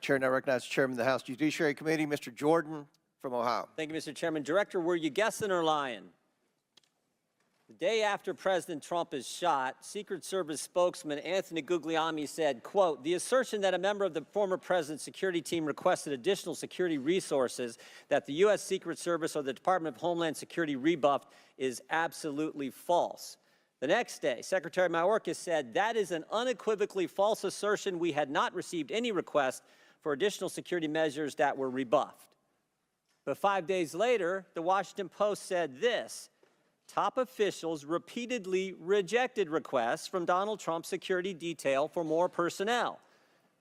Chair now recognizes Chairman of the House Judiciary Committee, Mr. Jordan from Ohio. Thank you, Mr. Chairman. Director, were you guessing or lying? The day after President Trump is shot, Secret Service spokesman Anthony Guglielmi said, quote, "The assertion that a member of the former president's security team requested additional security resources that the U.S. Secret Service or the Department of Homeland Security rebuffed is absolutely false." The next day, Secretary Mayorkas said, "That is an unequivocally false assertion. We had not received any request for additional security measures that were rebuffed." But 5 days later, the Washington Post said this: "Top officials repeatedly rejected requests from Donald Trump's security detail for more personnel."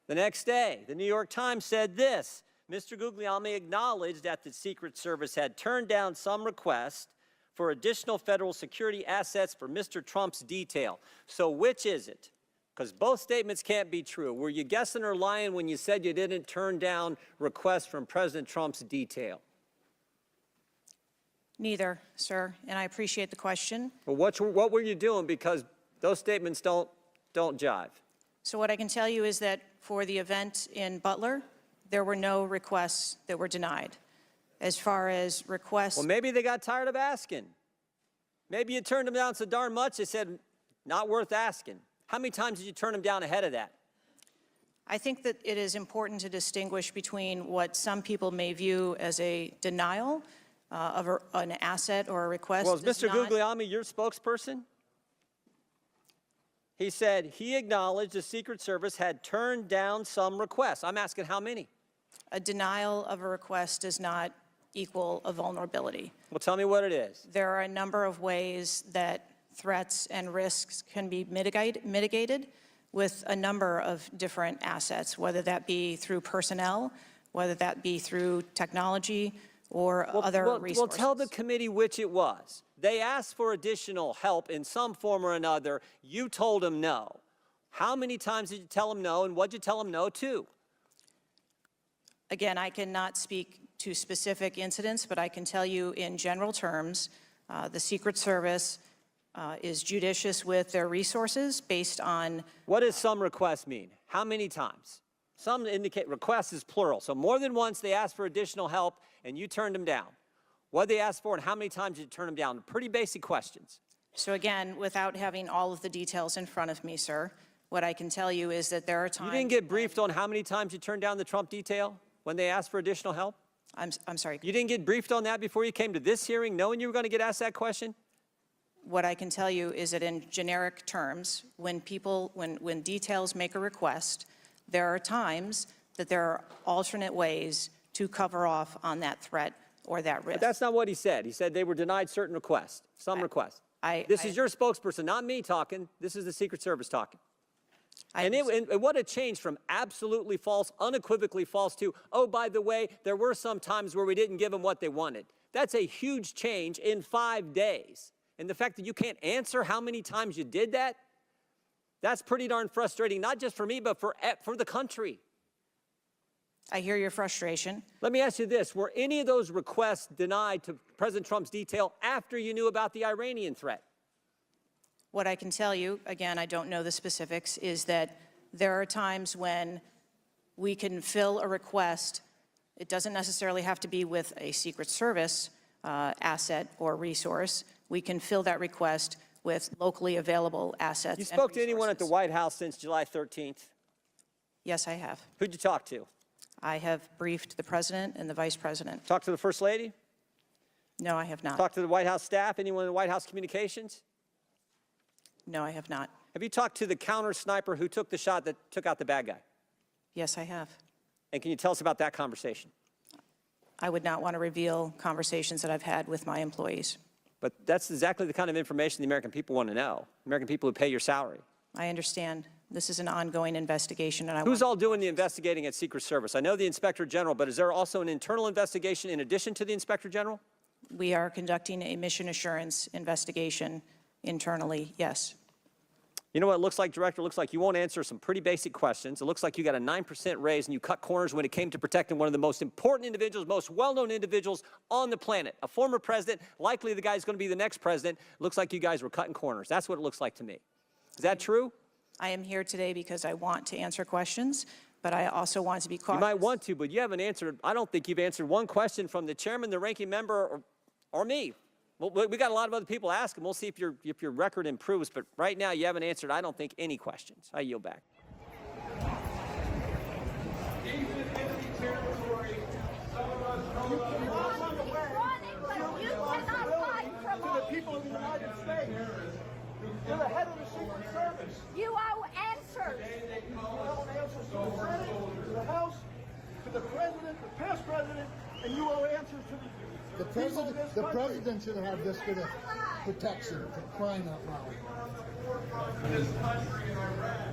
The next day, the New York Times said this: "Mr. Guglielmi acknowledged that the Secret Service had turned down some requests for additional federal security assets for Mr. Trump's detail." So which is it? Because both statements can't be true. Were you guessing or lying when you said you didn't turn down requests from President Trump's detail? Neither, sir, and I appreciate the question. Well, what were you doing? Because those statements don't jive. So what I can tell you is that for the event in Butler, there were no requests that were denied. As far as requests... Well, maybe they got tired of asking. Maybe you turned them down so darn much, they said, not worth asking. How many times did you turn them down ahead of that? I think that it is important to distinguish between what some people may view as a denial of an asset or a request. Well, is Mr. Guglielmi your spokesperson? He said he acknowledged the Secret Service had turned down some requests. I'm asking how many? A denial of a request does not equal a vulnerability. Well, tell me what it is. There are a number of ways that threats and risks can be mitigated with a number of different assets, whether that be through personnel, whether that be through technology, or other resources. Well, tell the committee which it was. They asked for additional help in some form or another. You told them no. How many times did you tell them no, and what did you tell them no to? Again, I cannot speak to specific incidents, but I can tell you in general terms, the Secret Service is judicious with their resources based on... What does some requests mean? How many times? Some indicate requests is plural. So more than once they asked for additional help and you turned them down. What did they ask for and how many times did you turn them down? Pretty basic questions. So again, without having all of the details in front of me, sir, what I can tell you is that there are times... You didn't get briefed on how many times you turned down the Trump detail when they asked for additional help? I'm sorry. You didn't get briefed on that before you came to this hearing knowing you were going to get asked that question? What I can tell you is that in generic terms, when details make a request, there are times that there are alternate ways to cover off on that threat or that risk. But that's not what he said. He said they were denied certain requests, some requests. This is your spokesperson, not me talking. This is the Secret Service talking. And what a change from absolutely false, unequivocally false to, oh, by the way, there were some times where we didn't give them what they wanted. That's a huge change in 5 days. And the fact that you can't answer how many times you did that, that's pretty darn frustrating, not just for me, but for the country. I hear your frustration. Let me ask you this. Were any of those requests denied to President Trump's detail after you knew about the Iranian threat? What I can tell you, again, I don't know the specifics, is that there are times when we can fill a request. It doesn't necessarily have to be with a Secret Service asset or resource. We can fill that request with locally available assets. You spoke to anyone at the White House since July 13th? Yes, I have. Who'd you talk to? I have briefed the President and the Vice President. Talked to the First Lady? No, I have not. Talked to the White House staff? Anyone in the White House communications? No, I have not. Have you talked to the counter sniper who took the shot that took out the bad guy? Yes, I have. And can you tell us about that conversation? I would not want to reveal conversations that I've had with my employees. But that's exactly the kind of information the American people want to know. American people who pay your salary. I understand. This is an ongoing investigation, and Who's all doing the investigating at Secret Service? I know the Inspector General, but is there also an internal investigation in addition to the Inspector General? We are conducting a mission assurance investigation internally, yes. You know what it looks like, Director? It looks like you won't answer some pretty basic questions. It looks like you got a 9% raise and you cut corners when it came to protecting one of the most important individuals, most well-known individuals on the planet. A former president, likely the guy who's going to be the next president. Looks like you guys were cutting corners. That's what it looks like to me. Is that true? I am here today because I want to answer questions, but I also want to be cautious. You might want to, but you haven't answered, I don't think you've answered one question from the chairman, the ranking member, or me. Well, we got a lot of other people asking. We'll see if your record improves, but right now you haven't answered, I don't think, any questions. I yield back. People of the United States. You're the head of the Secret Service. You owe answers. You owe answers to the Senate, to the House, to the President, the past President, and you owe answers to the people of this country. The President should have this kind of protection for crying out loud. This country in Iraq.